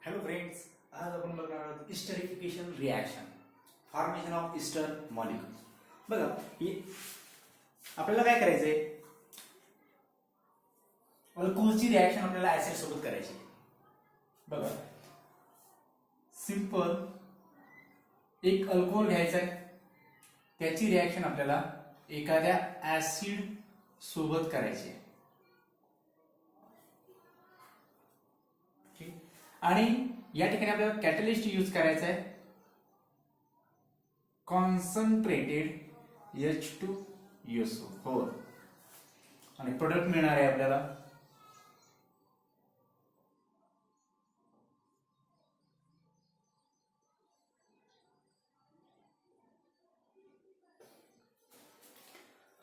Hello friends, आज आपण बघणार आहोत esterification reaction, formation of ester molecules. बघा, आपल्याला काय करायचंय, अल्कोहलची रिॲक्शन आपल्याला ऍसिड सोबत करायची. बघा, सिंपल एक अल्कोहोल घ्यायचा आहे, त्याची रिॲक्शन आपल्याला एखाद्या ऍसिड सोबत करायची आहे. आणि या ठिकाणी आपल्याला कॅटलिस्ट यूज करायचा आहे, कॉन्सन्ट्रेटेड H2SO4 आणि प्रोडक्ट मिळणार आहे आपल्याला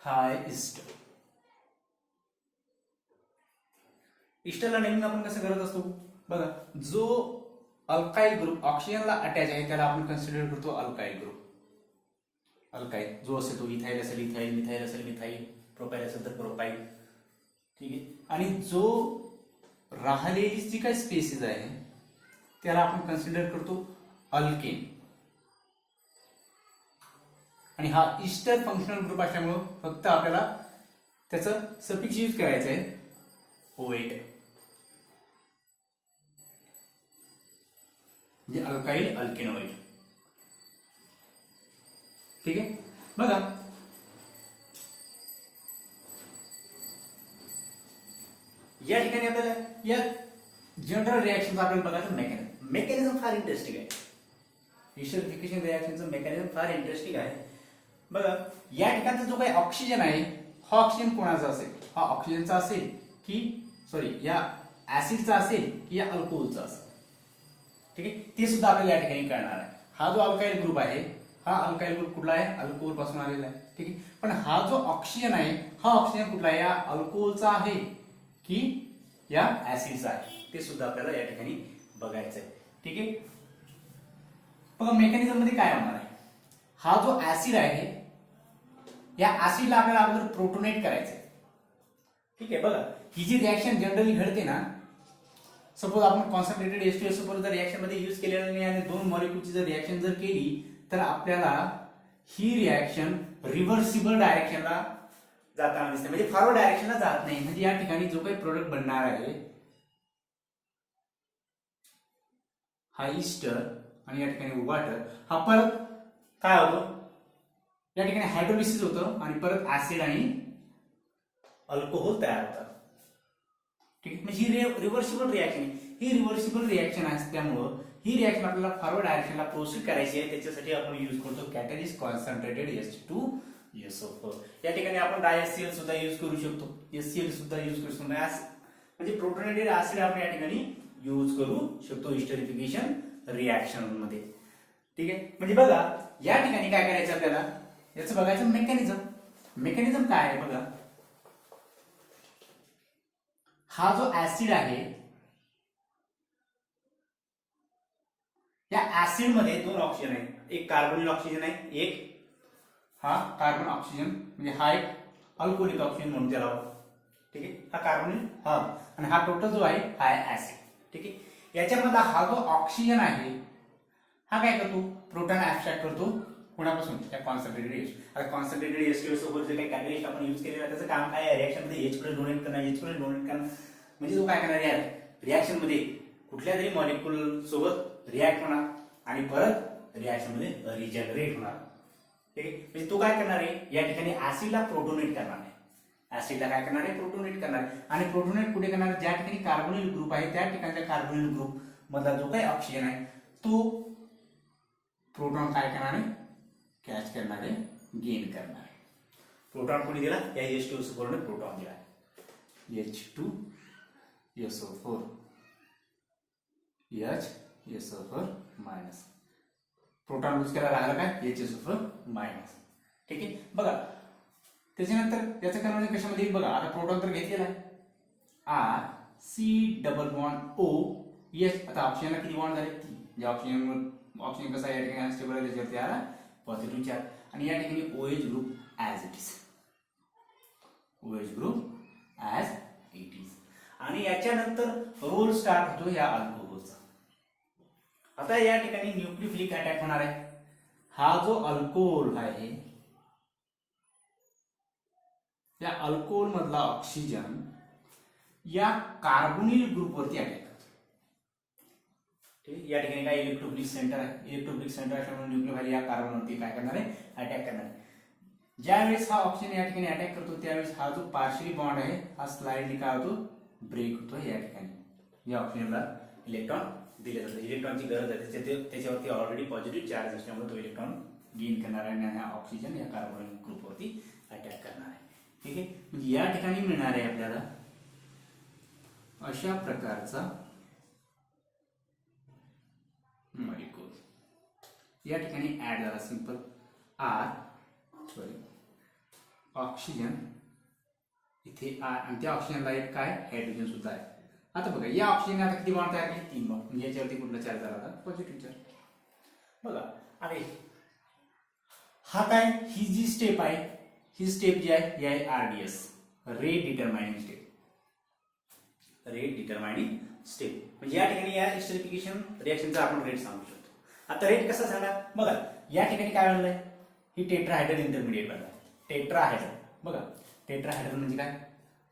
हाय इस्टर. इस्टरला नेहमी आपण कसं करत असतो, बघा, जो अल्काइल ग्रुप ऑक्सिजनला अटॅच आहे त्याला आपण कन्सिडर करतो अल्काइल ग्रुप. अल्काइल जो असेल तो इथाइल असेल इथाइल, मिथाइल असेल मिथाइल, प्रोपाइल असेल तर प्रोपाइल. ठीक आहे. आणि जो राहिलेली जी काही स्पेसिस आहे त्याला आपण कन्सिडर करतो अल्केन. आणि हा इस्टर फंक्शनल ग्रुप असल्यामुळे फक्त आपल्याला त्याचं सफिक्स यूज करायचं आहे ओएट, म्हणजे अल्काइल अल्केनॉइड. ठीक आहे. बघा, या ठिकाणी आपल्याला या जनरल रिॲक्शन आपल्याला बघायचं मेकॅनिझम फार इंटरेस्टिंग आहे. इस्टरिफिकेशन रिॲक्शनचं मेकॅनिझम फार इंटरेस्टिंग आहे. बघा, या ठिकाणचा जो काही ऑक्सिजन आहे हा ऑक्सिजन कोणाचा असेल, हा ऑक्सिजनचा असेल की या ऍसिडचा असेल की या अल्कोहोलचा असेल. ठीक आहे. ते सुद्धा आपल्याला या ठिकाणी कळणार आहे. हा जो अल्काइल ग्रुप आहे हा अल्काइल ग्रुप कुठला आहे, अल्कोहोल पासून आलेला आहे. ठीक आहे. पण हा जो ऑक्सिजन आहे हा ऑक्सिजन कुठला आहे, या अल्कोहोलचा आहे की या ऍसिडचा आहे, ते सुद्धा आपल्याला या ठिकाणी बघायचं आहे. ठीक आहे. बघा, मेकॅनिझम मध्ये काय होणार आहे, हा जो ऍसिड आहे या ऍसिडला आपल्याला अगोदर प्रोटोनेट करायचं आहे. ठीक आहे. बघा, ही जी रिॲक्शन जनरली घडते ना, सपोज आपण कॉन्सन्ट्रेटेड H2SO4 जर रिॲक्शन मध्ये यूज केलेलं नाही आणि दोन मॉलिक्युलची जर रिॲक्शन जर केली तर आपल्याला ही रिॲक्शन रिव्हर्सिबल डायरेक्शनला जाताना दिसते, म्हणजे फॉरवर्ड डायरेक्शनला जात नाही. म्हणजे या ठिकाणी जो काही प्रोडक्ट बनणार आहे हा इस्टर आणि या ठिकाणी वॉटर, हा परत काय होतो, या ठिकाणी हायड्रोलिसिस होतं आणि परत ऍसिड आणि अल्कोहोल तयार होतात. ठीक. म्हणजे ही रिव्हर्सिबल रिॲक्शन आहे. ही रिव्हर्सिबल रिॲक्शन असल्यामुळं ही रिॲक्शन आपल्याला फॉरवर्ड डायरेक्शनला प्रोसीड करायची आहे. त्याच्यासाठी आपण यूज करतो कॅटलिस्ट कॉन्सन्ट्रेटेड H2SO4. या ठिकाणी आपण डायएससीएल सुद्धा यूज करू शकतो, HCl सुद्धा यूज करू शकतो. म्हणजे प्रोटोनेटेड ऍसिड आपण या ठिकाणी यूज करू शकतो इस्टरिफिकेशन रिॲक्शन मध्ये. ठीक आहे. म्हणजे बघा, या ठिकाणी काय करायचं आपल्याला, याचं बघायचं मेकॅनिझम काय आहे. बघा, हा जो ऍसिड आहे या ऍसिड मध्ये दोन ऑक्सिजन आहेत, एक कार्बोनिल ऑक्सिजन आहे, एक हा कार्बन ऑक्सिजन, म्हणजे हा एक अल्कोहोलिक ऑक्सिजन म्हणून त्याला. ठीक आहे. हा कार्बोनिल हा आणि हा टोटल जो आहे हा आहे ऍसिड. ठीक आहे. याच्यामधला हा जो ऑक्सिजन आहे हा काय करतो, प्रोटॉन ऍब्स्ट्रॅक्ट करतो कोणापासून, त्या कॉन्सन्ट्रेटेड H. आता कॉन्सन्ट्रेटेड H2SO4 जे काही कॅटलिस्ट आपण यूज केलेलं त्याचं काम काय आहे, रिॲक्शन मध्ये H प्लस डोनेट करणं, H प्लस डोनेट करणं. म्हणजे तो काय करणार आहे, रिॲक्शन मध्ये कुठल्या तरी मॉलिक्युल सोबत रिॲक्ट होणार आणि परत रिॲक्शन मध्ये रिजनरेट होणार. ठीक आहे. म्हणजे तो काय करणार आहे, या ठिकाणी ऍसिडला प्रोटोनेट करणार आहे. ऍसिडला काय करणार आहे, प्रोटोनेट करणार आहे. आणि प्रोटोनेट कुठे करणार आहे, ज्या ठिकाणी कार्बोनिल ग्रुप आहे त्या ठिकाणच्या कार्बोनिल ग्रुप मधला जो काही ऑक्सिजन आहे तो प्रोटॉन काय करणार आहे, कॅच करणार आहे, गेन करणार आहे. प्रोटॉन कोणी दिला, या H2SO4 ने प्रोटॉन दिला, H2SO4 HSO4 minus. Proton use करायला लागला काय, HSO4 मायनस. ठीक आहे. बघा, त्याच्यानंतर याचं कन्वर्जन कशामध्ये, बघा, आता प्रोटॉन तर घेतलेला आहे, R C double bond O H. आता ऑक्सिजनला किती बॉन्ड झाले, 3. म्हणजे ऑक्सिजन कसा आहे, या ठिकाणी अनस्टेबल आहे, त्याच्यावरती आला पॉझिटिव्ह चार्ज. आणि या ठिकाणी OH group as it is, OH group as it is. आणि याच्यानंतर रोल स्टार्ट होतो या अल्कोहोलचा. आता या ठिकाणी न्यूक्लियोफिलिक अटॅक होणार आहे. हा जो अल्कोहोल आहे, त्या अल्कोहोल मधला ऑक्सिजन या कार्बोनिल ग्रुपवरती अटॅक करतो. ठीक, या ठिकाणी काय इलेक्ट्रोफिलिक सेंटर आहे. इलेक्ट्रोफिलिक सेंटर असल्यामुळे न्यूक्लियोफाइल या कार्बनवरती काय करणार आहे, अटॅक करणार आहे. ज्यावेळेस हा ऑक्सिजन या ठिकाणी अटॅक करतो त्यावेळेस हा जो पार्शियली बॉन्ड आहे हा स्लाइडली काय होतो, ब्रेक होतो. या ठिकाणी या ऑक्सिजनला इलेक्ट्रॉन दिले जातात. इलेक्ट्रॉनची गरज आहे, त्याच्यावरती ऑलरेडी पॉझिटिव्ह चार्ज असल्यामुळे तो इलेक्ट्रॉन गेन करणार आहे आणि हा ऑक्सिजन या कार्बोनिल ग्रुपवरती अटॅक करणार आहे. ठीक आहे, म्हणजे या ठिकाणी मिळणार आहे आपल्याला अशा प्रकारचा मॉलिक्यूल. या ठिकाणी ऍड झाला सिंपल ऑक्सिजन, इथे आर आणि त्या ऑक्सिजनला एक काय हायड्रोजन सुद्धा आहे. आता बघा या ऑक्सिजन आता किती बॉन्ड तयार केले, 3 बॉन्ड. म्हणजे याच्यावरती कुठला चार्ज झाला होता, पॉझिटिव्ह चार्ज. बघा अरे हा काय, ही जी स्टेप आहे, ही स्टेप जी आहे ही आहे RDS, rate determining step. Rate determining step म्हणजे या ठिकाणी या एस्टरिफिकेशन रिएक्शनचा आपण रेट सांगू शकतो. आता रेट कसा सांगा, बघा या ठिकाणी काय बनलंय, ही टेट्राहायड्रल इंटरमिडिएट बनलाय. टेट्राहायड्रल, बघा टेट्राहायड्रल म्हणजे काय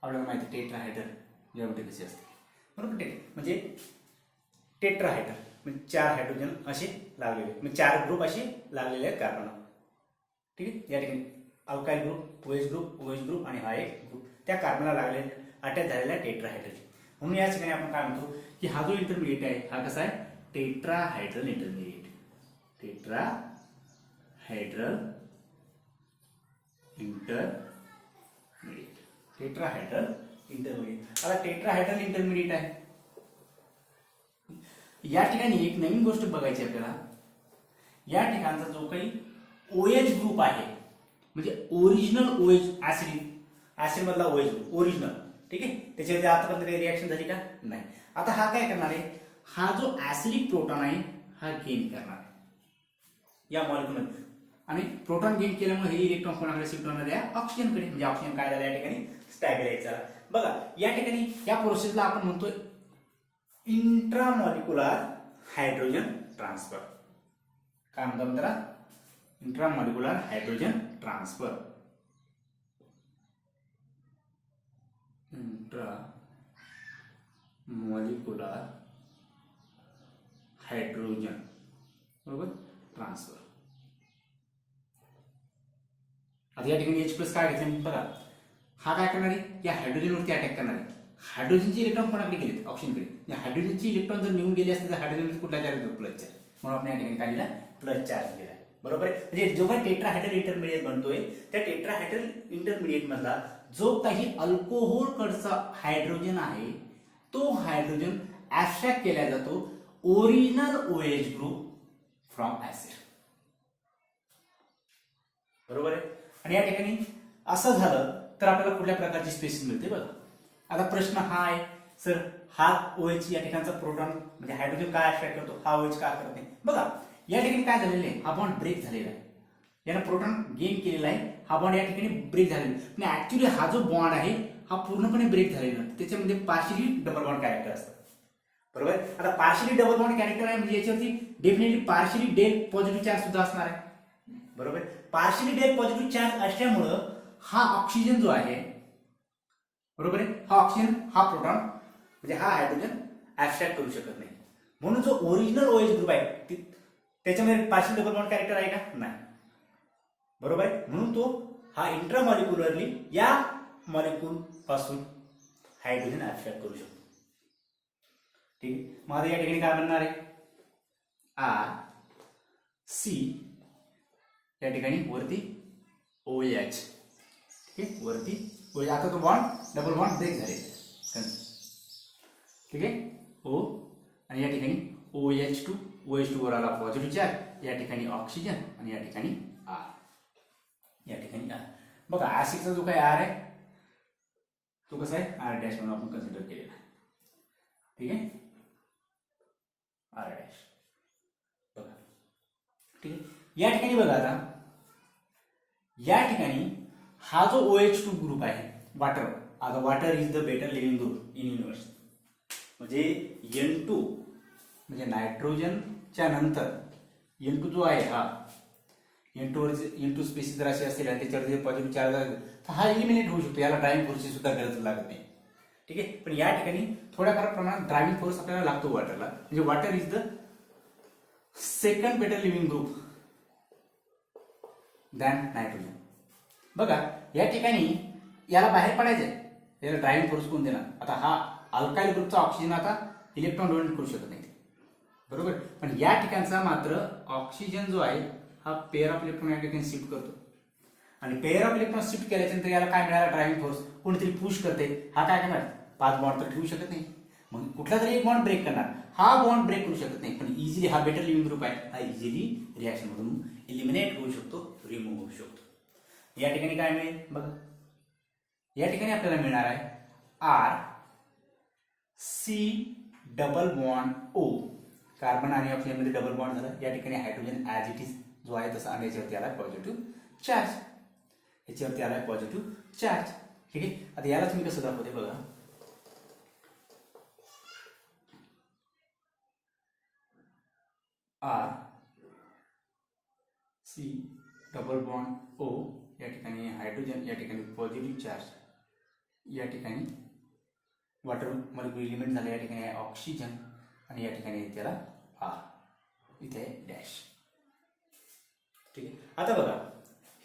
आपल्याला माहिती, टेट्राहायड्रल ज्यामध्ये कशी असते, बरोबर. म्हणजे टेट्राहायड्रल म्हणजे 4 हायड्रोजन असे लागलेले, म्हणजे 4 ग्रुप असे लागलेले आहेत कार्बन. ठीक आहे, या ठिकाणी अल्काइल ग्रुप, OH ग्रुप आणि हा एक ग्रुप त्या कार्बनला लागले अटॅच झालेला टेट्राहायड्रल. म्हणून या ठिकाणी आपण काय म्हणतो की हा जो इंटरमिडिएट आहे हा कसा आहे, tetrahedral intermediate. Tetrahedral intermediate, tetrahedral intermediate. आता टेट्राहायड्रल इंटरमिडिएट आहे. या ठिकाणी एक नवीन गोष्ट बघायची आपल्याला, या ठिकाणचा जो काही OH ग्रुप आहे म्हणजे ओरिजिनल OH ऍसिड मधला OH ग्रुप ओरिजिनल. ठीक आहे, त्याच्यामध्ये आतापर्यंत काही रिएक्शन झाली का, नाही. आता हा काय करणार आहे, हा जो ऍसिडिक प्रोटॉन आहे हा गेन करणार आहे या मॉलिक्यूलमध्ये, आणि प्रोटॉन गेन केल्यामुळे हे इलेक्ट्रॉन कोणाकडे शिफ्ट होणार आहे, ऑक्सिजनकडे. म्हणजे ऑक्सिजन काय झालं या ठिकाणी, स्टॅबिलाइज झाला. बघा या ठिकाणी या प्रोसेसला आपण म्हणतोय इंट्रामॉलिक्युलर हायड्रोजन ट्रान्सफर. काय म्हणतात त्याला, इंट्रामॉलिक्युलर हायड्रोजन ट्रान्सफर. इंट्रामॉलिक्युलर हायड्रोजन बरोबर ट्रान्सफर. आता या ठिकाणी H+ काय घेतलं बघा, हा काय करणार आहे, या हायड्रोजनवरती अटॅक करणार आहे. हायड्रोजनचे इलेक्ट्रॉन कोणाकडे गेले, ऑक्सिजनकडे. या हायड्रोजनचे इलेक्ट्रॉन जर निघून गेले असते तर हायड्रोजन कुठला चार्ज होतो, प्लस चार्ज. म्हणून आपण या ठिकाणी काय दिला, प्लस चार्ज दिला. बरोबर आहे, म्हणजे जो काही टेट्राहायड्रल इंटरमिडिएट बनतोय त्या टेट्राहायड्रल इंटरमिडिएट मधला जो काही अल्कोहोल कडचा हायड्रोजन आहे तो हायड्रोजन ऍब्स्ट्रॅक्ट केला जातो original OH group from acid. बरोबर आहे. आणि या ठिकाणी असं झालं तर आपल्याला कुठल्या प्रकारची स्पेसिस मिळते बघा. आता प्रश्न हा आहे, सर हा OH या ठिकाणचा प्रोटॉन म्हणजे हायड्रोजन काय ऍब्स्ट्रॅक्ट करतो, हा OH का करत नाही. बघा या ठिकाणी काय झालेलं आहे, हा बॉन्ड ब्रेक झालेला आहे. यानं प्रोटॉन गेन केलेला आहे, हा बॉन्ड या ठिकाणी ब्रेक झालेला आहे. पण ऍक्च्युली हा जो बॉन्ड आहे हा पूर्णपणे ब्रेक झालेला आहे. त्याच्यामध्ये पार्शियली डबल बॉन्ड कॅरेक्टर असतं. बरोबर. आता पार्शियली डबल बॉन्ड कॅरेक्टर आहे म्हणजे याच्यावरती definitely partially del positive charge सुद्धा असणार आहे. बरोबर. पार्शियली डेल पॉझिटिव्ह चार्ज असल्यामुळं हा ऑक्सिजन जो आहे, बरोबर आहे, हा ऑक्सिजन हा प्रोटॉन म्हणजे हा हायड्रोजन ऍब्स्ट्रॅक्ट करू शकत नाही. म्हणून जो ओरिजिनल OH ग्रुप आहे त्याच्यामध्ये पार्शियल डबल बॉन्ड कॅरेक्टर आहे का, नाही. बरोबर आहे. म्हणून तो हा इंट्रामॉलिक्युलरली या मॉलिक्यूल पासून हायड्रोजन ऍब्स्ट्रॅक्ट करू शकतो. ठीक आहे. मग आता या ठिकाणी काय बनणार आहे, RC या ठिकाणी वरती OH. ठीक आहे, वरती OH. आता तो बॉन्ड डबल बॉन्ड ब्रेक झाले. ठीक आहे, O आणि या ठिकाणी OH2 वर आला पॉझिटिव्ह चार्ज, या ठिकाणी ऑक्सिजन आणि या ठिकाणी R. या ठिकाणी R. बघा ऍसिडचा जो काही R आहे तो कसा आहे, R डॅश म्हणून आपण कन्सिडर केलेला आहे. ठीक आहे, R डॅश. बघा ठीक आहे, या ठिकाणी बघा आता या ठिकाणी हा जो OH2 ग्रुप आहे वॉटर, आता water is the better living group in universe. म्हणजे N2 म्हणजे नायट्रोजनच्या नंतर N2 जो आहे हा N2 स्पेसिस जर अशी असेल आणि त्याच्यावर पॉझिटिव्ह चार्ज असेल तर हा इलिमिनेट होऊ शकतो, याला ड्रायव्हिंग फोर्सची सुद्धा गरज लागत नाही. ठीक आहे, पण या ठिकाणी थोड्याफार प्रमाणात ड्रायव्हिंग फोर्स आपल्याला लागतो वॉटरला. म्हणजे water is the second better living group than nitrogen. बघा या ठिकाणी याला बाहेर पडायचंय, याला ड्रायव्हिंग फोर्स कोण देणार? आता हा अल्काइल ग्रुपचा ऑक्सिजन आता इलेक्ट्रॉन डोनेट करू शकत नाही, बरोबर. पण या ठिकाणचा मात्र ऑक्सिजन जो आहे हा पेअर ऑफ इलेक्ट्रॉन या ठिकाणी शिफ्ट करतो आणि पेअर ऑफ इलेक्ट्रॉन शिफ्ट केल्यानंतर याला काय मिळाला? Driving force. कोणतरी पुश करते, हा काय करणार? 5 बॉन्ड तर ठेवू शकत नाही, मग कुठला तरी एक बॉन्ड ब्रेक करणार. हा बॉन्ड ब्रेक करू शकत नाही, पण इझिली हा बेटर लिव्हिंग ग्रुप आहे, हा इझिली रिएक्शन मधून इलिमिनेट होऊ शकतो, रिमूव्ह होऊ शकतो. या ठिकाणी काय मिळेल बघा, या ठिकाणी आपल्याला मिळणार आहे RC double bond O. Carbon आणि ऑक्सिजन मध्ये डबल बॉन्ड झाला. या ठिकाणी हायड्रोजन ऍज इट इज जो आहे तसा आणि याच्यावरती आला पॉझिटिव्ह चार्ज, याच्यावरती आला पॉझिटिव्ह चार्ज. ठीक आहे, आता याला तुम्ही कसं दाखवते बघा, RC डबल बॉन्ड O. या ठिकाणी हायड्रोजन, या ठिकाणी पॉझिटिव्ह चार्ज, या ठिकाणी वॉटर मॉलिक्यूल एलिमेंट झाले, या ठिकाणी ऑक्सिजन आणि या ठिकाणी त्याला R, इथे डॅश. ठीक आहे, आता बघा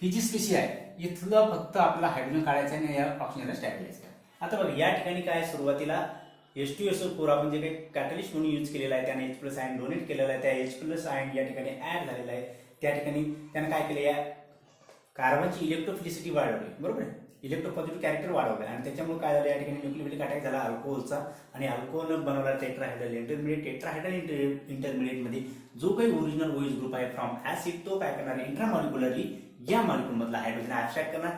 ही जी स्पेसी आहे इथलं फक्त आपला हायड्रोजन काढायचं आहे आणि या ऑक्सिजनला स्टॅबिलाइज करायचं. आता बघा या ठिकाणी काय सुरुवातीला H2SO4 आपण जे काही कॅटलिस्ट म्हणून यूज केलेला आहे त्याने H+ आयन डोनेट केलेला आहे, त्या H+ आयन या ठिकाणी ऍड झालेला आहे. त्या ठिकाणी त्यानं काय केलं, या कार्बनची इलेक्ट्रोफिलिसिटी वाढवली, बरोबर आहे, इलेक्ट्रोपॉझिटिव्ह कॅरेक्टर वाढवलं आणि त्याच्यामुळे काय झालं, या ठिकाणी न्यूक्लियोफिलिक अटॅक झाला अल्कोहोलचा आणि अल्कोहोलनं बनवला टेट्राहायड्रल इंटरमिडिएट. टेट्राहायड्रल इंटरमिडिएट मध्ये जो काही ओरिजिनल OH ग्रुप आहे फ्रॉम ऍसिड तो काय करणार, इंट्रामॉलिक्युलरली या मॉलिक्यूल मधला हायड्रोजन ऍब्स्ट्रॅक्ट करणार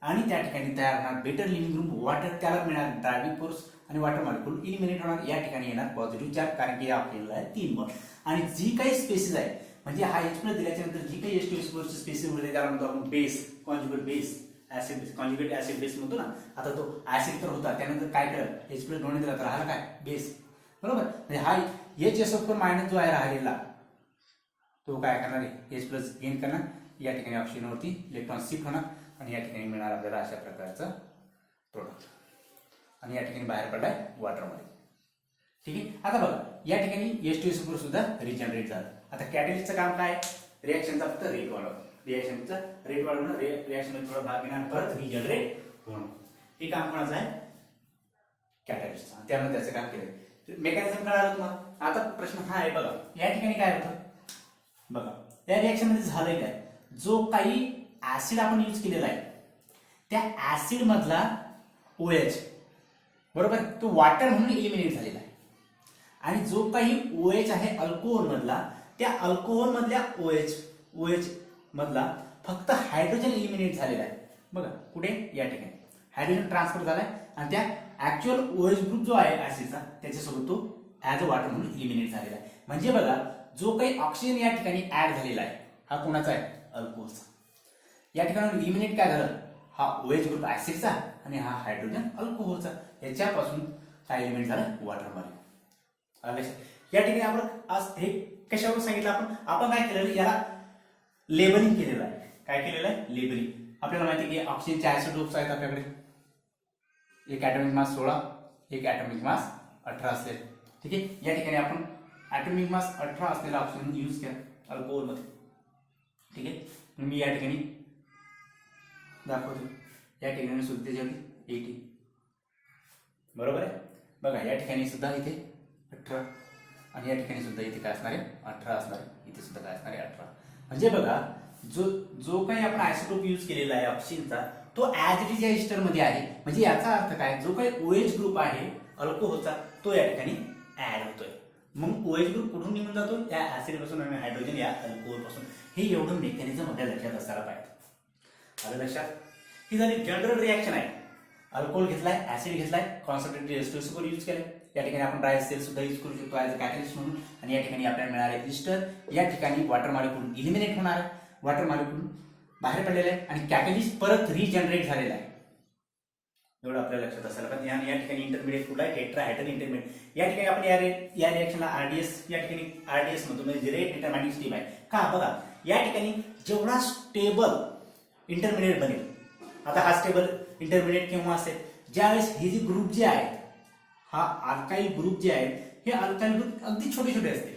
आणि त्या ठिकाणी तयार होणार बेटर लिव्हिंग ग्रुप वॉटर, त्याला मिळणार ड्रायव्हिंग फोर्स आणि वॉटर मॉलिक्यूल इलिमिनेट होणार. या ठिकाणी येणार पॉझिटिव्ह चार्ज, कारण की या आपल्याला आहे 3 बॉन्ड आणि जी काही स्पेसिस आहे म्हणजे हा H+ दिल्याच्या नंतर जी काही H2SO4 ची स्पेसिस उरते त्याला म्हणतो आपण base, conjugate base, acid base, conjugate acid base म्हणतो ना. आता तो ऍसिड तर होता, त्यानंतर काय केलं, H+ डोनेट दिला तर हा काय बेस, बरोबर. म्हणजे हा HSO4 मायनस जो आहे राहिलेला तो काय करणार आहे, H+ गेन करणार, या ठिकाणी ऑक्सिजनवरती इलेक्ट्रॉन शिफ्ट होणार आणि या ठिकाणी मिळणार आपल्याला अशा प्रकारचं प्रोडक्ट आणि या ठिकाणी बाहेर पडलाय वॉटरमध्ये. ठीक आहे, आता बघा या ठिकाणी H2SO4 सुद्धा रिजनरेट झालं. आता कॅटलिस्टचं काम काय, रिएक्शनचा फक्त रेट वाढवणं, रिएक्शनचा रेट वाढवणं, रिएक्शन थोडा भाग घेणार परत रिजनरेट होणं, हे काम कोणाचं आहे, कॅटलिस्टचं. त्यामुळे त्याचं काम केलं, मेकॅनिझम कळालं तुम्हाला. आता प्रश्न हा आहे बघा, या ठिकाणी काय होतं बघा, या रिएक्शन मध्ये झालंय काय, जो काही ऍसिड आपण यूज केलेला आहे त्या ऍसिड मधला OH, बरोबर, तो वॉटर म्हणून इलिमिनेट झालेला आहे आणि जो काही OH आहे अल्कोहोल मधला, त्या अल्कोहोल मधल्या OH मधला फक्त हायड्रोजन इलिमिनेट झालेला आहे. बघा कुठे, या ठिकाणी हायड्रोजन ट्रान्सफर झालाय आणि त्या ऍक्च्युअल OH ग्रुप जो आहे ऍसिडचा त्याच्यासोबत तो ऍज अ वॉटर म्हणून इलिमिनेट झालेला आहे. म्हणजे बघा जो काही ऑक्सिजन या ठिकाणी ऍड झालेला आहे हा कोणाचा आहे, अल्कोहोलचा. या ठिकाणी इलिमिनेट काय झालं, हा OH ग्रुप ऍसिडचा आणि हा हायड्रोजन अल्कोहोलचा, याच्यापासून काय एलिमेंट झालं, वॉटर मॉलिक्यूल. या ठिकाणी आपण आज हे कशावर सांगितलं, आपण काय केलेलं, याला लेबलिंग केलेलं आहे. काय केलेलं आहे, लेबलिंग. आपल्याला माहिती आहे की ऑक्सिजनचे आयसोटोप्स आहेत आपल्याकडे, एक ऍटॉमिक मास 16, एक ऍटॉमिक मास 18 असेल. ठीक आहे, या ठिकाणी आपण ऍटॉमिक मास 18 असलेला ऑक्सिजन यूज केला अल्कोहोल मध्ये. ठीक आहे, मी या ठिकाणी दाखवतो, या ठिकाणी सुद्धा त्याच्यावरती 80, बरोबर आहे. बघा या ठिकाणी सुद्धा इथे 18 आणि या ठिकाणी सुद्धा इथे काय असणार आहे, 18 असणार आहे, इथे सुद्धा काय असणार आहे 18. म्हणजे बघा जो काही आपण आयसोटोप यूज केलेला आहे ऑक्सिजनचा तो ऍज इट इज या इस्टर मध्ये आहे. म्हणजे याचा अर्थ काय, जो काही OH ग्रुप आहे अल्कोहोलचा तो या ठिकाणी ऍड होतोय. मग OH ग्रुप कुठून निघून जातो, या ऍसिड पासून आणि हायड्रोजन या अल्कोहोल पासून. हे एवढं मेकॅनिझम आपल्या लक्षात असायला पाहिजे. आलं लक्षात. ही झाली जनरल रिएक्शन आहे. अल्कोहोल घेतलाय, ऍसिड घेतलाय, कॉन्सन्ट्रेटेड H2SO4 यूज केलाय. या ठिकाणी आपण ड्राय सेल सुद्धा यूज करू शकतो ऍज अ कॅटलिस्ट म्हणून आणि या ठिकाणी आपल्याला मिळाले इस्टर. या ठिकाणी वॉटर मॉलिक्यूल इलिमिनेट होणार आहे, वॉटर मॉलिक्यूल बाहेर पडलेला आहे आणि कॅटलिस्ट परत रिजनरेट झालेला आहे. एवढं आपल्याला लक्षात असायला पाहिजे. आणि या ठिकाणी इंटरमिडिएट कुठला आहे, टेट्राहायड्रल इंटरमिडिएट. या ठिकाणी आपण या रिएक्शनला आरडीएस या ठिकाणी आरडीएस म्हणतो, म्हणजे रेट डिटरमाइनिंग स्टेप आहे. का बघा, या ठिकाणी जेवढा स्टेबल इंटरमिडिएट बनेल, आता हा स्टेबल इंटरमिडिएट केव्हा असेल, ज्यावेळेस हे जे ग्रुप जे आहेत, हा अल्काइल ग्रुप जे आहेत, हे अल्काइल ग्रुप अगदी छोटे छोटे असते.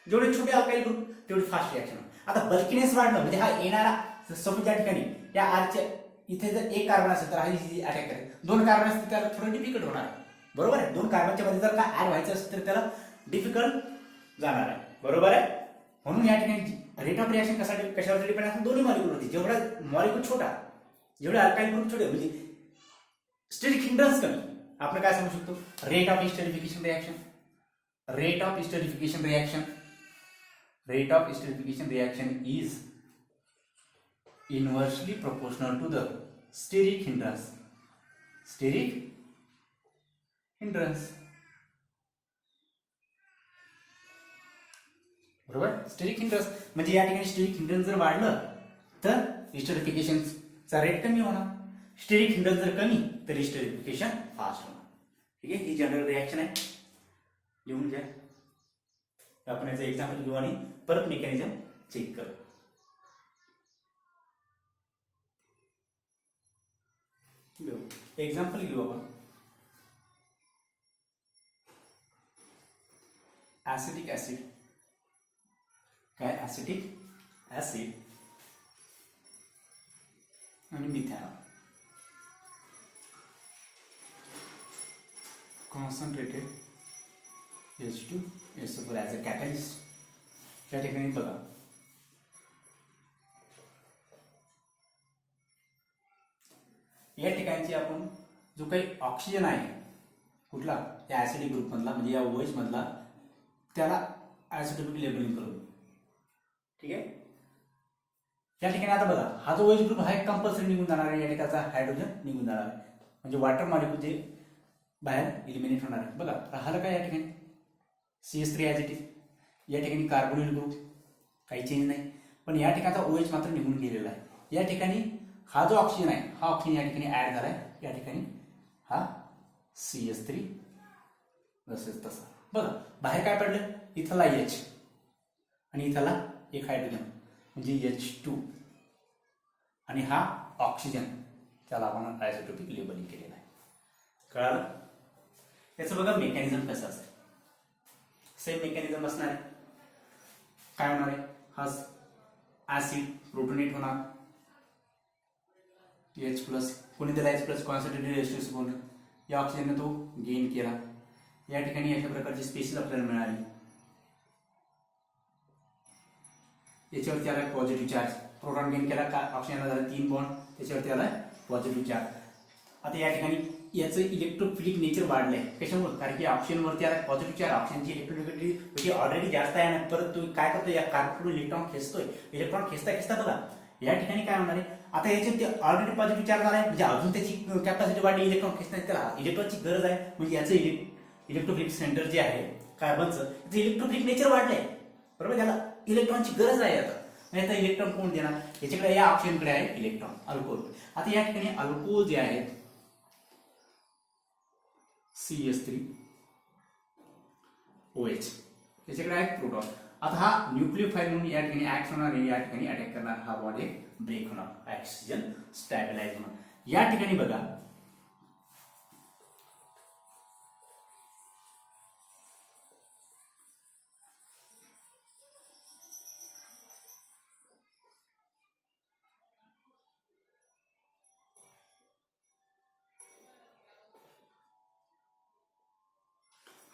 जेवढे छोटे अल्काइल ग्रुप तेवढी फास्ट रिएक्शन. आता बल्किनेस वाढणं म्हणजे हा येणारा, समजा त्या ठिकाणी या आरच्या इथे जर एक कार्बन असेल तर हा अटॅक करेल, 2 कार्बन असतील त्याला थोडं डिफिकल्ट होणार आहे. बरोबर आहे, 2 कार्बनच्या मध्ये जर का ऍड व्हायचं असेल तर त्याला डिफिकल्ट जाणार आहे. बरोबर आहे. म्हणून या ठिकाणी रेट ऑफ रिएक्शन कशावर डिपेंड असतो, दोन्ही मॉलिक्यूलवरती. जेवढा मॉलिक्यूल छोटा, जेवढे अल्काइल ग्रुप छोटे, म्हणजे स्टेरिक हिंड्रन्स कमी, आपण काय सांगू शकतो, rate of esterification reaction. Rate of esterification reaction, rate of esterification reaction is inversely proportional to the steric hindrance. Steric hindrance. बरोबर. स्टेरिक हिंड्रन्स म्हणजे या ठिकाणी स्टेरिक हिंड्रन्स जर वाढलं तर एस्टरिफिकेशनचा रेट कमी होणार. स्टेरिक हिंड्रन्स जर कमी तर एस्टरिफिकेशन फास्ट होणार. ठीक आहे, ही जनरल रिएक्शन आहे, लिहून घ्या. आपण याचं एक्झाम्पल घेऊ आणि परत मेकॅनिझम चेक करू. एग्जाम्पल घेऊ आपण. ऍसिटिक ऍसिड, काय ऍसिटिक ऍसिड आणि methanol concentrated H2SO4 as a catalyst. त्या ठिकाणी बघा, या ठिकाणची आपण जो काही ऑक्सिजन आहे कुठला, या ऍसिडिक ग्रुप मधला म्हणजे या OH मधला, त्याला आयसोटोपिक लेबलिंग करू. ठीक आहे. या ठिकाणी आता बघा, हा जो OH ग्रुप आहे कंपल्सरी निघून जाणार आहे, या ठिकाणचा हायड्रोजन निघून जाणार आहे, म्हणजे वॉटर मॉलिक्यूल जे बाहेर इलिमिनेट होणार आहे. बघा राहिलं काय या ठिकाणी CH3 ॲज इट इज. या ठिकाणी कार्बोनिल ग्रुप काही चेंज नाही, पण या ठिकाणचा OH मात्र निघून गेलेला आहे. या ठिकाणी हा जो ऑक्सिजन आहे, हा ऑक्सिजन या ठिकाणी ऍड झालाय, या ठिकाणी हा CH3 जसेच तसा. बघा बाहेर काय पडलं, इथला H आणि इथला एक हायड्रोजन म्हणजे H2 आणि हा ऑक्सिजन, त्याला आपण आयसोटोपिक लेबलिंग केलेलं आहे. कळालं. याचं बघा मेकॅनिझम कसं असेल, सेम मेकॅनिझम असणार आहे. काय होणार आहे, हा ऍसिड प्रोटोनेट होणार, H प्लस, कोणी त्याला H प्लस कॉन्सन्ट्रेटेड H2 बोलतो, या ऑक्सिजनने तो गेन केला. या ठिकाणी अशा प्रकारची स्पेसिस आपल्याला मिळाली. याच्यावरती आला पॉझिटिव्ह चार्ज, प्रोटॉन गेन केला का ऑक्सिजनला झाला 3 बॉन्ड, त्याच्यावरती आला पॉझिटिव्ह चार्ज. आता या ठिकाणी याचं इलेक्ट्रोफिलिक नेचर वाढलंय, कशामुळे, कारण की ऑक्सिजनवरती आला पॉझिटिव्ह चार्ज, ऑक्सिजनची इलेक्ट्रोनेगेटिव्हिटी ऑलरेडी जास्त आहे ना, परत तो काय करतो, या कार्बनकडून इलेक्ट्रॉन खेचतोय. इलेक्ट्रॉन खेचता बघा या ठिकाणी काय होणार आहे, आता याच्यात ऑलरेडी पॉझिटिव्ह चार्ज आलाय, म्हणजे अजून त्याची कॅपॅसिटी वाढली, इलेक्ट्रॉन खेचण्याची, त्याला इलेक्ट्रॉनची गरज आहे. म्हणजे याचं इलेक्ट्रोफिलिक सेंटर जे आहे कार्बनचं, त्याचं इलेक्ट्रोफिलिक नेचर वाढलंय. बरोबर, त्याला इलेक्ट्रॉनची गरज आहे. आता इलेक्ट्रॉन कोण देणार, याच्याकडे या ऑक्सिजनकडे आहे इलेक्ट्रॉन, अल्कोहोल. आता या ठिकाणी अल्कोहोल जे आहेत CH3OH, याच्याकडे आहे प्रोटॉन. आता हा न्यूक्लियोफाइल म्हणून या ठिकाणी ऍक्ट होणार आणि या ठिकाणी अटॅक करणार, हा बॉन्ड ब्रेक होणार, ऑक्सिजन स्टॅबिलाइज होणार. या ठिकाणी बघा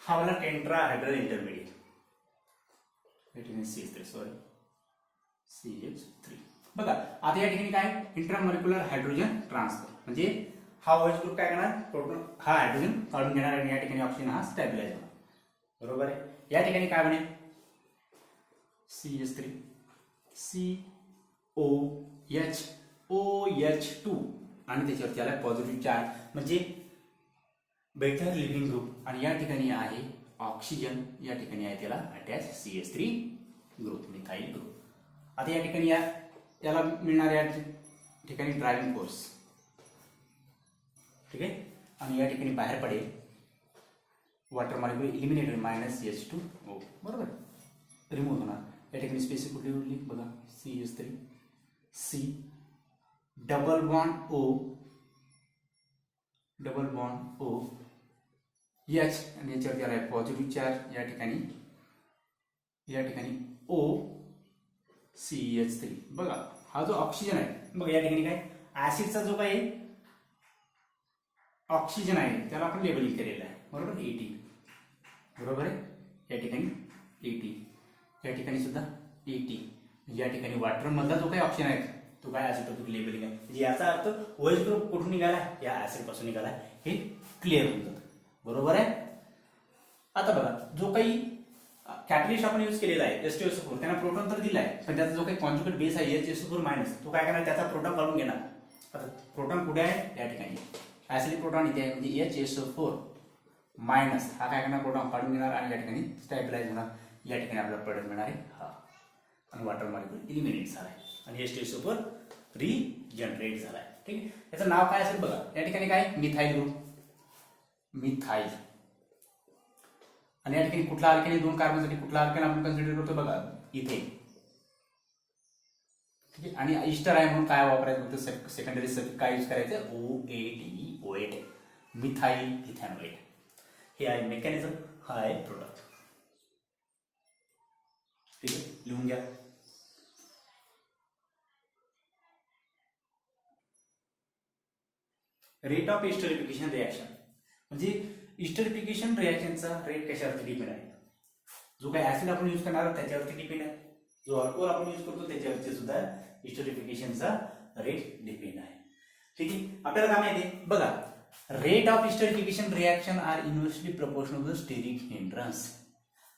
हा वाला टेट्राहायड्रल इंटरमिडिएट, CH3. बघा आता या ठिकाणी काय, इंट्रामॉलिक्युलर हायड्रोजन ट्रान्सफर, म्हणजे हा OH ग्रुप काय करणार, प्रोटॉन हा हायड्रोजन काढून घेणार आणि या ठिकाणी ऑक्सिजन हा स्टॅबिलाइज होणार. बरोबर आहे. या ठिकाणी काय बनेल, CH3 COH2 आणि त्याच्यावरती आला पॉझिटिव्ह चार्ज, म्हणजे बेटर लिव्हिंग ग्रुप. आणि या ठिकाणी आहे ऑक्सिजन, या ठिकाणी आहे त्याला attach CH3 group, methyl group. आता या ठिकाणी याला मिळणाऱ्या ठिकाणी ड्रायव्हिंग फोर्स, ठीक आहे. आणि या ठिकाणी बाहेर पडेल वॉटर मॉलिक्यूल इलिमिनेटेड -H2O, बरोबर, रिमूव्ह होणार. या ठिकाणी स्पेसिफिक कुठली उरली बघा, CH3, C double bond O H आणि याच्यावरती आला पॉझिटिव्ह चार्ज. या ठिकाणी O CH3. बघा हा जो ऑक्सिजन आहे, बघा या ठिकाणी काय ऍसिडचा जो काही ऑक्सिजन आहे त्याला आपण लेबलिंग केलेलं आहे, बरोबर, AT, बरोबर आहे. या ठिकाणी AT, या ठिकाणी सुद्धा AT. या ठिकाणी वॉटर मधला जो काही ऑक्सिजन आहे तो काय ऍसिड लेबलिंग आहे. म्हणजे याचा अर्थ OH ग्रुप कुठून निघाला, या ऍसिड पासून निघाला, हे क्लिअर होऊन जातं, बरोबर आहे. आता बघा जो काही कॅटलिस्ट आपण यूज केलेला आहे H2SO4, त्यांना प्रोटॉन तर दिला आहे, पण त्याचा जो काही कॉन्जुगेट बेस आहे HSO4- तो काय करणार, त्याचा प्रोटॉन काढून घेणार. आता प्रोटॉन कुठे आहे, या ठिकाणी ऍसिडिक प्रोटॉन इथे आहे, म्हणजे HSO4- हा काय करणार, प्रोटॉन काढून घेणार आणि या ठिकाणी स्टॅबिलाइज होणार. या ठिकाणी आपल्याला प्रोडक्ट मिळणार आहे हा, आणि वॉटर मॉलिक्यूल इलिमिनेट झाला आहे आणि H2SO4 रिजनरेट झाला आहे. ठीक आहे. याचं नाव काय असेल बघा, या ठिकाणी काय मिथाइल ग्रुप, मिथाइल. आणि या ठिकाणी कुठला अल्केन, 2 कार्बनसाठी कुठला अल्केन आपण कन्सिडर करतो बघा, इथे. ठीक आहे. आणि इस्टर आहे म्हणून काय वापरायचं, फक्त सेकंडरी सफिक्स काय यूज करायचं, OATE, मिथाइल इथेनॉलेट. हे आहे मेकॅनिझम, हा आहे प्रोडक्ट. ठीक आहे, लिहून घ्या. रेट ऑफ इस्टरिफिकेशन रिएक्शन, म्हणजे इस्टरिफिकेशन रिएक्शनचा रेट कशावरती डिपेंड आहे. जो काही ऍसिड आपण यूज करणार त्याच्यावरती डिपेंड आहे, जो अल्कोहोल आपण यूज करतो त्याच्यावरती सुद्धा इस्टरिफिकेशनचा रेट डिपेंड आहे. ठीक आहे. आपल्याला काय माहिती आहे बघा, rate of esterification reaction are inversely proportional to steric hindrance.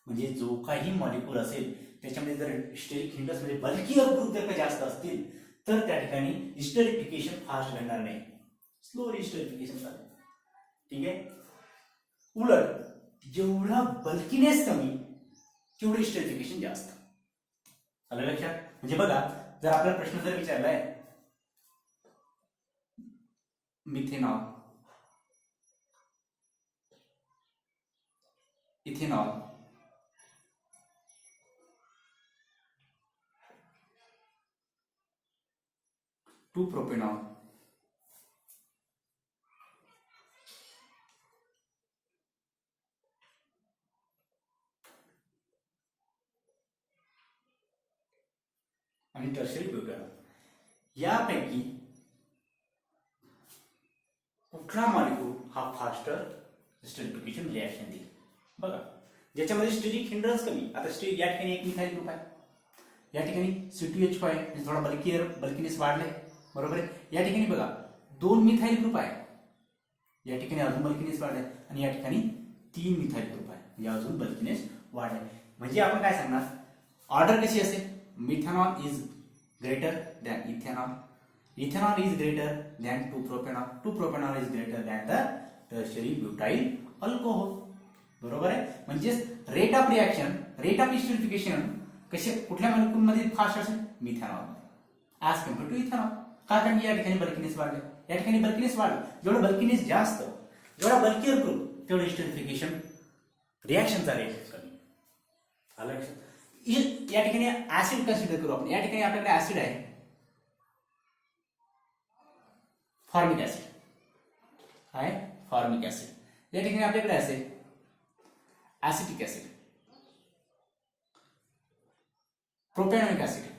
म्हणजे जो काही मॉलिक्यूल असेल त्याच्यामध्ये जर स्टेरिक हिंड्रन्स म्हणजे बल्कियर ग्रुप जर का जास्त असतील तर त्या ठिकाणी इस्टरिफिकेशन फास्ट घडणार नाही, स्लो इस्टरिफिकेशन चालेल. ठीक आहे. उलट जेवढा बल्कीनेस कमी तेवढं इस्टरिफिकेशन जास्त. आलं लक्षात. म्हणजे बघा, जर आपला प्रश्न जर विचारलाय मिथेनॉल, इथेनॉल, टू प्रोपेनॉल, आणि टर्शरी ब्युटॅनॉल, यापैकी कुठला मॉलिक्यूल हा फास्टर इस्टरिफिकेशन रिएक्शन देईल बघा, ज्याच्यामध्ये स्टेरिक हिंड्रन्स कमी. आता स्टेरिक या ठिकाणी एक मिथाइल ग्रुप आहे, या ठिकाणी C2H5 आहे, म्हणजे थोडा बल्कीनेस वाढलाय, बरोबर आहे. या ठिकाणी बघा 2 मिथाइल ग्रुप आहे, या ठिकाणी अजून बल्कीनेस वाढलाय, आणि या ठिकाणी 3 मिथाइल ग्रुप आहे, म्हणजे अजून बल्कीनेस वाढलाय. म्हणजे आपण काय सांगणार, ऑर्डर कशी असेल, methanol is greater than ethanol, ethanol is greater than two propanol, two propanol is greater than the tertiary butyl alcohol, बरोबर आहे. म्हणजे rate of reaction, rate of esterification कसे कुठल्या मॉलिक्यूल मध्ये फास्ट असेल, methanol as compare to ethanol. का, कारण या ठिकाणी बल्कीनेस वाढले, या ठिकाणी बल्कीनेस वाढलं. जेवढं बल्कीनेस जास्त, जेवढा बल्कियर ग्रुप तेवढं इस्टरिफिकेशन रिएक्शनचा रेट कमी. आलं लक्षात. या ठिकाणी ऍसिड कन्सिडर करू आपण. या ठिकाणी आपल्याकडे ऍसिड आहे फॉर्मिक ऍसिड आहे, फॉर्मिक ऍसिड. या ठिकाणी आपल्याकडे असेल ऍसिटिक ऍसिड, प्रोपॅनॉइक ऍसिड.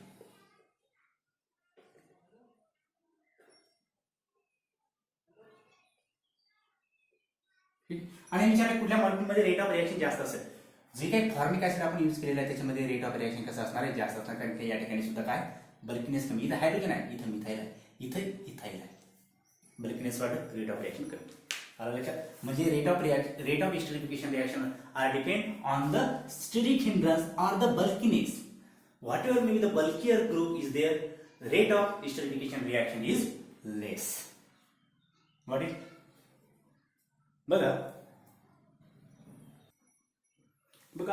आणि विचारले कुठल्या मॉलिक्यूलमध्ये रेट ऑफ रिएक्शन जास्त असेल. जे काही फॉर्मिक ऍसिड आपण यूज केलेलं आहे त्याच्यामध्ये रेट ऑफ रिएक्शन कसं असणार आहे, जास्त असणार, कारण या ठिकाणी सुद्धा काय बल्कीनेस कमी. इथं हायड्रोजन आहे, इथं मिथाइल आहे, इथं इथाइल आहे. बल्कीनेस वाढत, रेट ऑफ रिएक्शन कमी. आलं लक्षात. म्हणजे rate of esterification reaction are depend on the steric hindrance और the bulkiness. Whatever may be the bulkier group is there, rate of esterification reaction is less. Got it? बघा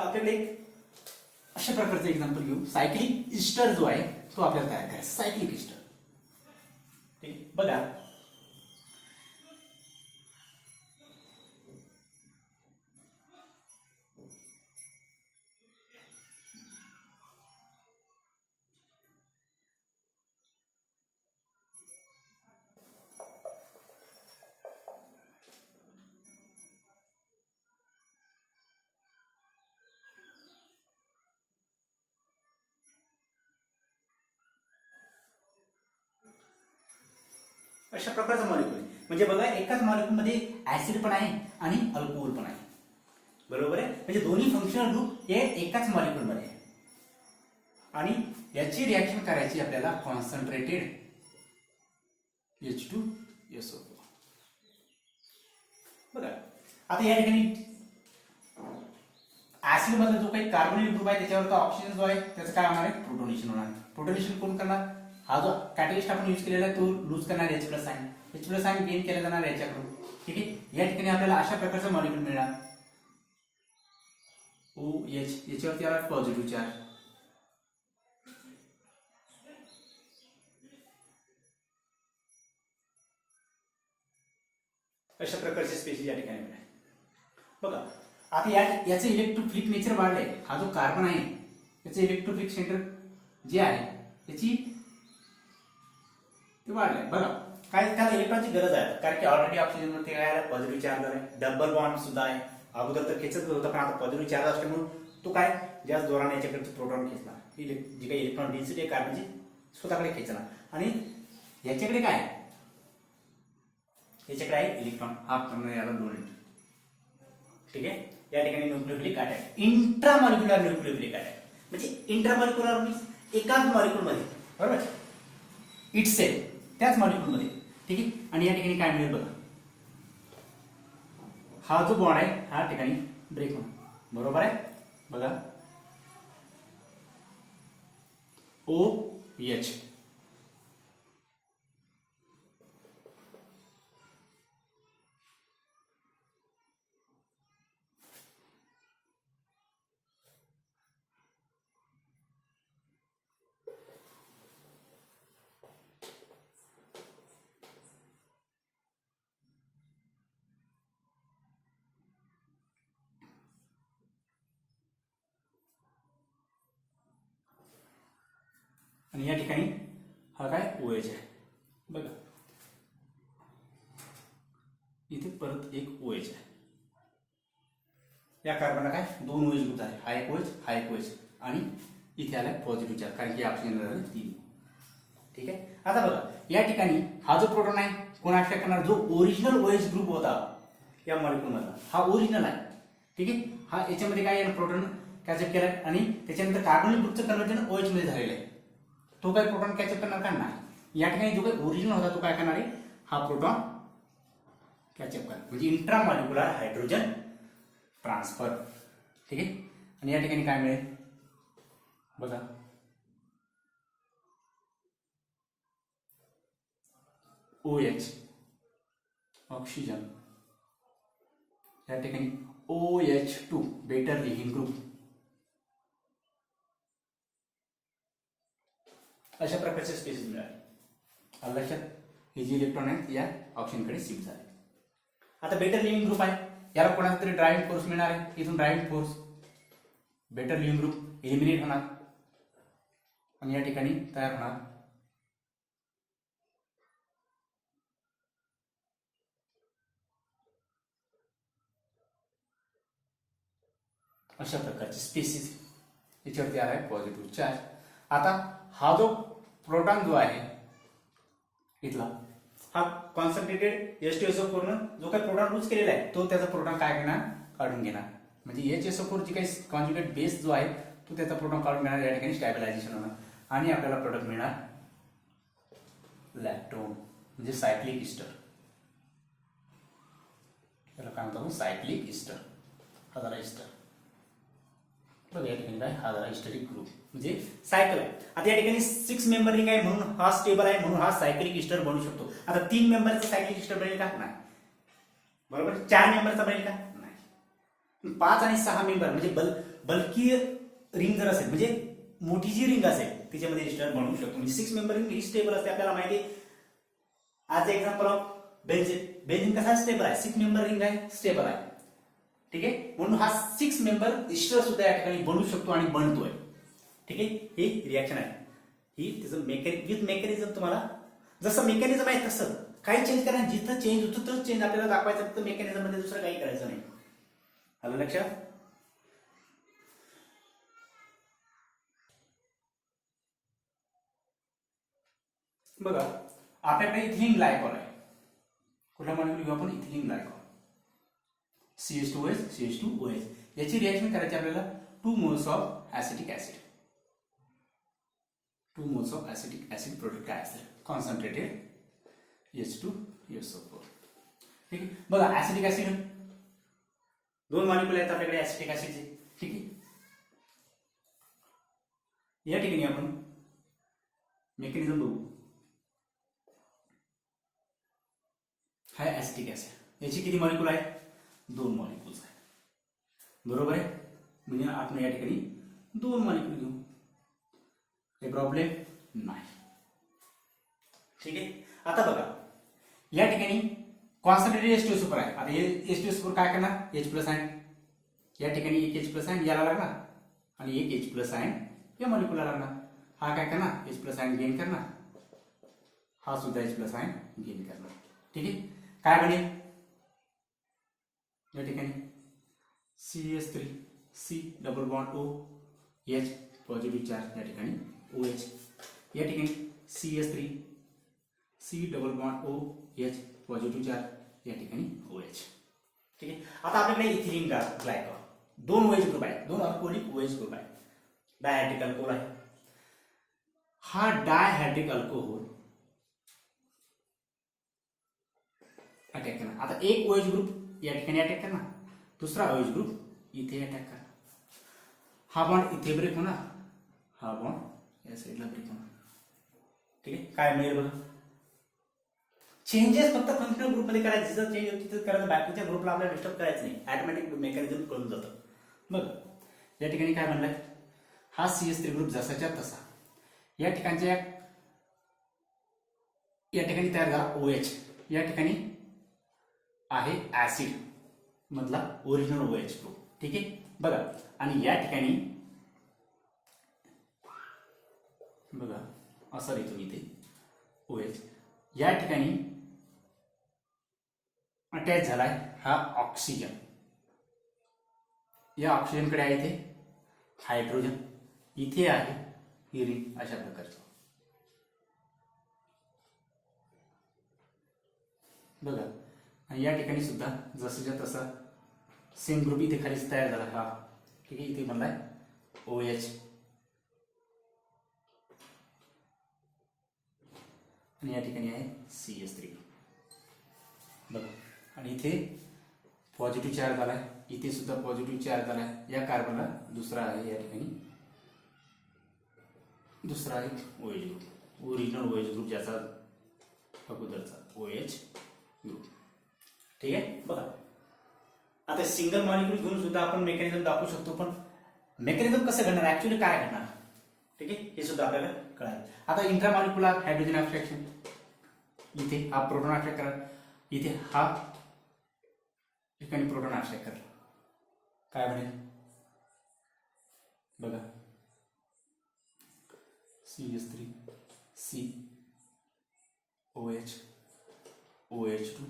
आपल्याकडे एक अशा प्रकारचं एक्झाम्पल घेऊ. सायक्लिक इस्टर जो आहे तो आपल्याला तयार करायचा, सायक्लिक इस्टर. ठीक, बघा अशा प्रकारचा मॉलिक्यूल आहे. म्हणजे बघा एकाच मॉलिक्यूल मध्ये ऍसिड पण आहे आणि अल्कोहोल पण आहे. बरोबर आहे. म्हणजे दोन्ही फंक्शनल ग्रुप हे एकाच मॉलिक्यूल मध्ये आहे आणि याची रिॲक्शन करायची आपल्याला कॉन्सन्ट्रेटेड H2SO4. बघा आता या ठिकाणी ऍसिड मधला जो काही कार्बोनिल ग्रुप आहे त्याच्यावर ऑक्सिजन जो आहे त्याचं काय होणार आहे प्रोटोनेशन होणार. प्रोटोनेशन कोण करणार हा जो कॅटलिस्ट आपण यूज केलेला आहे तो लूज करणार H+ आयन गेन केला जाणार याच्याकडून. ठीक आहे. या ठिकाणी आपल्याला अशा प्रकारचा मॉलिक्यूल मिळणार OH याच्यावरती आला पॉझिटिव्ह चार्ज. अशा प्रकारचे स्पेसिस या ठिकाणी मिळाले. बघा आता याचं इलेक्ट्रोफिलिक नेचर वाढलंय. हा जो कार्बन आहे याचं इलेक्ट्रोफिलिक सेंटर जे आहे त्याची ते वाढलंय. बघा काय त्याला इलेक्ट्रॉनची गरज आहे कारण की ऑलरेडी ऑक्सिजन वरती काय आला पॉझिटिव्ह चार्ज आहे. डबल बॉन्ड सुद्धा आहे. अगोदर तर खेचत होता पण आता पॉझिटिव्ह चार्ज असल्यामुळे तो काय जास्त जोराने याच्याकडे प्रोटॉन खेचला. जी काही इलेक्ट्रॉन डेन्सिटी आहे कार्बनची स्वतःकडे खेचला आणि याच्याकडे काय याच्याकडे आहे इलेक्ट्रॉन हाफ करणार याला डोनेट. ठीक आहे. या ठिकाणी न्यूक्लियोफिलिक अटॅक इंट्रामॉलिक्युलर न्यूक्लियोफिलिक अटॅक म्हणजे इंट्रामॉलिक्युलर मीन्स एकाच मॉलिक्यूल मध्ये बरोबर इटसेल्फ त्याच मॉलिक्यूल मध्ये. ठीक आहे. आणि या ठिकाणी काय मिळेल बघा हा जो बॉन्ड आहे हा ठिकाणी ब्रेक होणार. बरोबर आहे. बघा OH आणि या ठिकाणी हा काय OH आहे. बघा इथे परत एक OH आहे. या कार्बनला काय दोन OH ग्रुप आहे. हा एक OH हा एक OH आणि इथे आलाय पॉझिटिव्ह चार्ज कारण की ऑक्सिजन झालं 3. ठीक आहे. आता बघा या ठिकाणी हा जो प्रोटॉन आहे कोण अटॅक करणार जो ओरिजिनल OH ग्रुप होता या मॉलिक्यूल मधला हा ओरिजिनल आहे. ठीक आहे. हा याच्यामध्ये काय आहे प्रोटॉन कॅचअप केलाय आणि त्याच्यानंतर कार्बोनिल ग्रुपचं कन्वर्जन OH मध्ये झालेलं आहे. तो काय प्रोटॉन कॅचअप करणार का नाही. या ठिकाणी जो काही ओरिजिनल होता तो काय करणार आहे हा प्रोटॉन कॅचअप करणार म्हणजे इंट्रामॉलिक्युलर हायड्रोजन ट्रान्सफर. ठीक आहे. आणि या ठिकाणी काय मिळेल बघा OH ऑक्सिजन या ठिकाणी OH2 बेटर लिव्हिंग ग्रुप. अशा प्रकारचे स्पेसिस मिळाले. लक्षात हे जे इलेक्ट्रॉन आहेत या ऑक्सिजनकडे शिफ्ट झाले. आता बेटर लिव्हिंग ग्रुप आहे याला कोणाचा तरी ड्रायव्हिंग फोर्स मिळणार आहे. इथून driving force better living group eliminate होणार आणि या ठिकाणी तयार होणार अशा प्रकारचे स्पेसिस. याच्यावरती आला आहे पॉझिटिव्ह चार्ज. आता हा जो प्रोटॉन जो आहे इथला हा कॉन्सन्ट्रेटेड H2SO4 जो काही प्रोटॉन यूज केलेला आहे तो त्याचा प्रोटॉन काय घेणार काढून घेणार म्हणजे HSO4 जी काही कॉन्जुगेट बेस जो आहे तो त्याचा प्रोटॉन काढून घेणार. या ठिकाणी स्टॅबिलायझेशन होणार आणि आपल्याला प्रोडक्ट मिळणार लॅक्टोन म्हणजे सायक्लिक इस्टर. त्याला काय म्हणतो सायक्लिक इस्टर हा झाला इस्टर. बघा या ठिकाणी काय हा झाला हिस्टरिक ग्रुप म्हणजे सायकल आहे. आता या ठिकाणी 6 मेंबर रिंग आहे म्हणून हा स्टेबल आहे म्हणून हा सायक्लिक इस्टर बनू शकतो. आता 3 मेंबरचा सायक्लिक इस्टर बनेल का नाही. बरोबर 4 मेंबरचा बनेल का नाही. 5 आणि 6 मेंबर म्हणजे बल्की रिंग जर असेल म्हणजे मोठी जी रिंग असेल त्याच्यामध्ये इस्टर बनवू शकतो. म्हणजे 6 मेंबर रिंग ही स्टेबल असते आपल्याला माहिती आहे. आज एक्झाम्पल ऑफ बेंझिन कसा स्टेबल आहे 6 मेंबर रिंग आहे स्टेबल आहे. ठीक आहे. म्हणून हा 6 मेंबर इस्टर सुद्धा या ठिकाणी बनवू शकतो आणि बनतोय. ठीक आहे. ही रिॲक्शन आहे. ही त्याचं विथ मेकॅनिझम तुम्हाला जसं मेकॅनिझम आहे तसं काही चेंज करा. जिथं चेंज होतं तर चेंज आपल्याला दाखवायचं तर मेकॅनिझम मध्ये दुसरं काही करायचं नाही. आलं लक्षात. बघा आपल्याकडे इथिलीन ग्लायकॉल आहे. कुठला मॉलिक्यूल घेऊ आपण? Ethylene glycol, CH2OH CH2OH. याची रिएक्शन करायची आपल्याला 2 moles of acetic acid, 2 moles of acetic acid product काय असेल? Concentrated H2SO4. ठीक आहे. बघा ऍसिटिक ऍसिड 2 मॉलिक्यूल आहेत आपल्याकडे ऍसिटिक ऍसिडचे. ठीक आहे. या ठिकाणी आपण मेकॅनिझम बघू. हा ऍसिटिक ऍसिड, याची किती मॉलिक्यूल आहेत? 2 मॉलिक्यूल्स आहेत. बरोबर आहे. म्हणजे आपण या ठिकाणी 2 मॉलिक्यूल घेऊ, काही प्रॉब्लेम नाही. ठीक आहे. आता बघा या ठिकाणी कॉन्सन्ट्रेटेड H2SO4 आहे. आता हे H2SO4 काय करणार? H+ आयन, या ठिकाणी एक H+ आयन याला लागणार आणि एक H+ आयन या मॉलिक्यूलला लागणार. हा काय करणार? H+ आयन गेन करणार, हा सुद्धा H+ आयन गेन करणार. ठीक आहे. काय बनेल या ठिकाणी? CH3 C double bond O H positive charge, या ठिकाणी OH, या ठिकाणी CH3 C double bond O H positive charge, या ठिकाणी OH. ठीक आहे. आता आपल्याकडे इथिलीन ग्लायकॉल 2 OH ग्रुप आहे, 2 अल्कोहोलिक OH ग्रुप आहे, डायहॅड्रिक अल्कोहोल आहे. हा डायहॅड्रिक अल्कोहोल अटॅक करणार. आता एक OH ग्रुप या ठिकाणी अटॅक करणार, दुसरा OH ग्रुप इथे अटॅक करणार. हा बॉन्ड इथे ब्रेक होणार, हा बॉन्ड या साईडला ब्रेक होणार. ठीक आहे. काय मिळेल बघा? चेंजेस फक्त फंक्शनल ग्रुपमध्ये करायचे, जर चेंज होते तर करायचं, बाकीच्या ग्रुपला आपल्याला डिस्टर्ब करायचं नाही, ऑटोमॅटिक मेकॅनिझम कळून जातं. बघ या ठिकाणी काय म्हणलंय? हा CH3 ग्रुप जसाच्या तसा या ठिकाणच्या या ठिकाणी तयार झाला OH, या ठिकाणी आहे ऍसिड मधला ओरिजिनल OH ग्रुप. ठीक आहे. बघा आणि या ठिकाणी बघा असं लिहितो मी इथे OH, या ठिकाणी अटॅच झालाय हा ऑक्सिजन, या ऑक्सिजनकडे आहे इथे हायड्रोजन, इथे आहे हिरिन, अशा प्रकारचं. बघा आणि या ठिकाणी सुद्धा जसंच्या तसा सेम ग्रुप इथे खालीच तयार झाला हा. ठीक आहे. इथे म्हणलाय OH आणि या ठिकाणी आहे CH3. बघा आणि इथे पॉझिटिव्ह चार्ज झालाय, इथे सुद्धा पॉझिटिव्ह चार्ज झालाय. या कार्बनला दुसरा आहे, या ठिकाणी दुसरा आहे OH group, original OH group ज्याचा अगोदरचा OH ग्रुप. ठीक आहे. बघा आता सिंगल मॉलिक्यूल घेऊन सुद्धा आपण मेकॅनिझम दाखवू शकतो, पण मेकॅनिझम कसं घडणार, ऍक्च्युअली काय घडणार, ठीक आहे, हे सुद्धा आपल्याला कळालं. आता इंट्रामॉलिक्युलर हायड्रोजन ऍब्स्ट्रॅक्शन, इथे हा प्रोटॉन ऍब्स्ट्रॅक्ट करा, इथे हा ठिकाणी प्रोटॉन ऍब्स्ट्रॅक्ट करा, काय बनेल बघा CH3 C OH OH2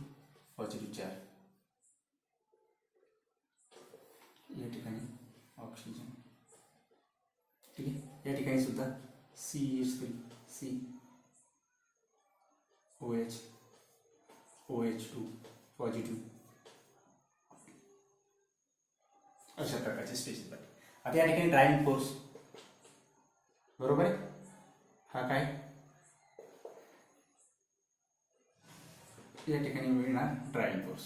positive charge, या ठिकाणी ऑक्सिजन. ठीक आहे. या ठिकाणी सुद्धा CH3 C OH OH2 positive, अशा प्रकारचे स्पेसिस आहे. आता या ठिकाणी ड्रायव्हिंग फोर्स बरोबर आहे, हा काय या ठिकाणी मिळणार ड्रायव्हिंग फोर्स.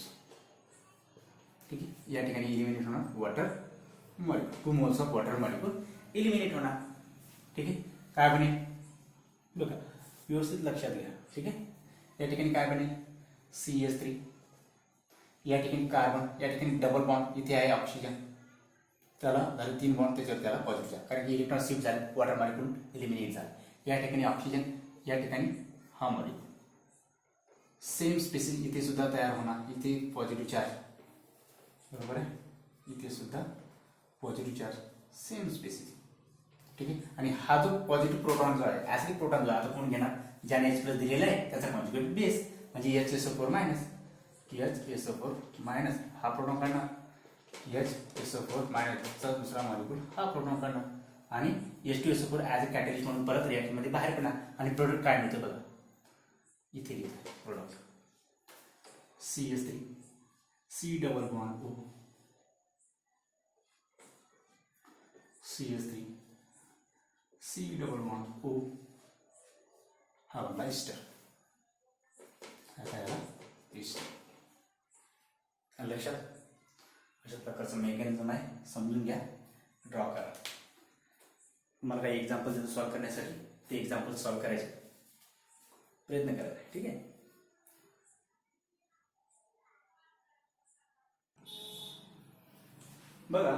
ठीक आहे. या ठिकाणी इलिमिनेट होणार water molecule, 2 moles of water molecule eliminate होणार. ठीक आहे. काय बनेल बघा व्यवस्थित लक्षात घ्या. ठीक आहे. या ठिकाणी काय बनेल CH3, या ठिकाणी कार्बन, या ठिकाणी डबल बॉन्ड, इथे आहे ऑक्सिजन, त्याला झाले 3 बॉन्ड, त्याच्यावर त्याला पॉझिटिव्ह चार्ज, कारण की इलेक्ट्रॉन शिफ्ट झाले, वॉटर मॉलिक्यूल इलिमिनेट झाला. या ठिकाणी ऑक्सिजन, या ठिकाणी हा मॉलिक्यूल, सेम स्पेसिस इथे सुद्धा तयार होणार, इथे पॉझिटिव्ह चार्ज बरोबर आहे, इथे सुद्धा पॉझिटिव्ह चार्ज, सेम स्पेसिस. ठीक आहे. आणि हा जो पॉझिटिव्ह प्रोटॉन जो आहे, ऍसिडिक प्रोटॉन जो आहे, आता कोण घेणार, ज्याने H+ दिलेला आहे त्याचा कॉन्जुगेट बेस म्हणजे HSO4 मायनस, HSO4 मायनस, हा प्रोटॉन काढणार, HSO4 मायनसचा दुसरा मॉलिक्यूल हा प्रोटॉन काढणार आणि H2SO4 ऍज अ कॅटलिस्ट म्हणून परत रिएक्शन मध्ये बाहेर पडणार आणि प्रोडक्ट काय मिळतं बघा, इथे लिहिलं product CH3 C double bond O CH3 C double bond O हा बनला इस्टर. याला इस्टर. लक्षात अशा प्रकारचं मेकॅनिझम आहे, समजून घ्या, ड्रॉ करा. मला काही एक्झाम्पल सॉल्व्ह करण्यासाठी ते एक्झाम्पल सॉल्व्ह करायचे प्रयत्न करा. ठीक आहे. बघा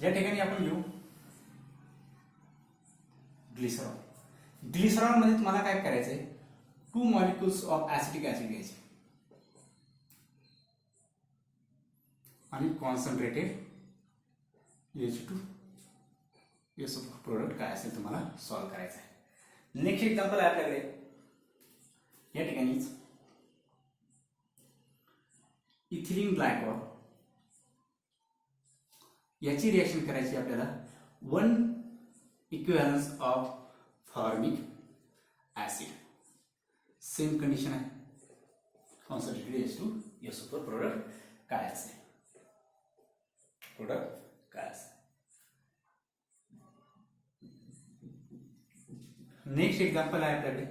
या ठिकाणी आपण घेऊ ग्लिसरॉल. ग्लिसरॉल मध्ये तुम्हाला काय करायचंय, 2 मॉलिक्युल्स ऑफ ऍसिटिक ऍसिड घ्यायचे आणि कॉन्सन्ट्रेटेड H2SO4 प्रोडक्ट काय असेल तुम्हाला सॉल्व्ह करायचं आहे. नेक्स्ट एक्झाम्पल आहे आपल्याकडे या ठिकाणी इथिलीन ग्लायकॉल याची रिएक्शन करायची आपल्याला 1 equivalence of formic acid. Same condition आहे, कॉन्सन्ट्रेटेड H2SO4 प्रोडक्ट काय असेल, प्रोडक्ट काय असेल. नेक्स्ट एक्झाम्पल आहे आपल्याकडे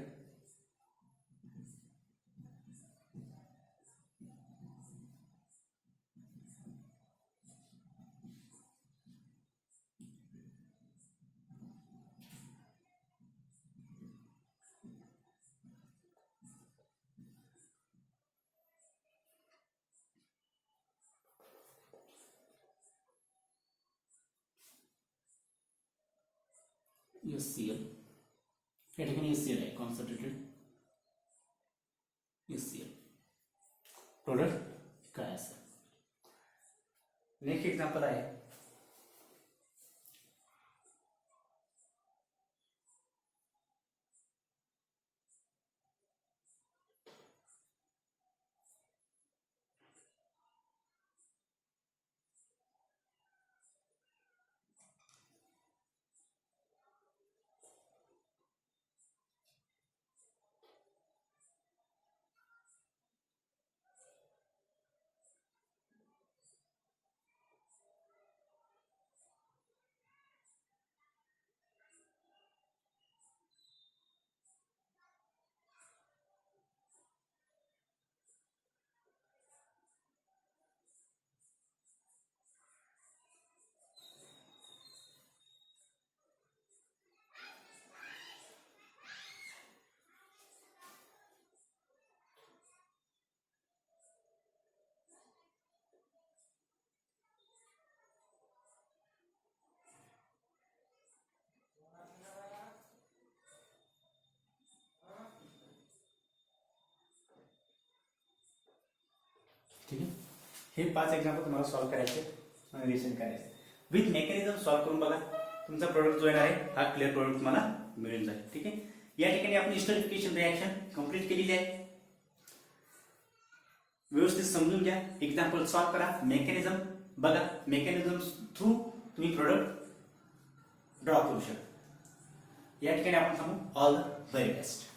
HCl. या ठिकाणी HCl आहे, कॉन्सन्ट्रेटेड HCl प्रोडक्ट काय असेल. नेक्स्ट एक्झाम्पल आहे ठीक आहे. हे 5 एक्झाम्पल तुम्हाला सॉल्व्ह करायचे आणि रिएक्शन करायचे विथ मेकॅनिझम सॉल्व्ह करून बघा. तुमचा प्रोडक्ट जो येणार आहे हा क्लिअर प्रोडक्ट तुम्हाला मिळून जाईल. ठीक आहे. या ठिकाणी आपण हिस्टरिफिकेशन रिएक्शन कंप्लीट केलेली आहे. व्यवस्थित समजून घ्या, एक्झाम्पल सॉल्व्ह करा, मेकॅनिझम बघा, मेकॅनिझम थ्रू तुम्ही प्रोडक्ट ड्रॉ करू शकता. या ठिकाणी आपण सांगू ऑल द व्हेरी बेस्ट.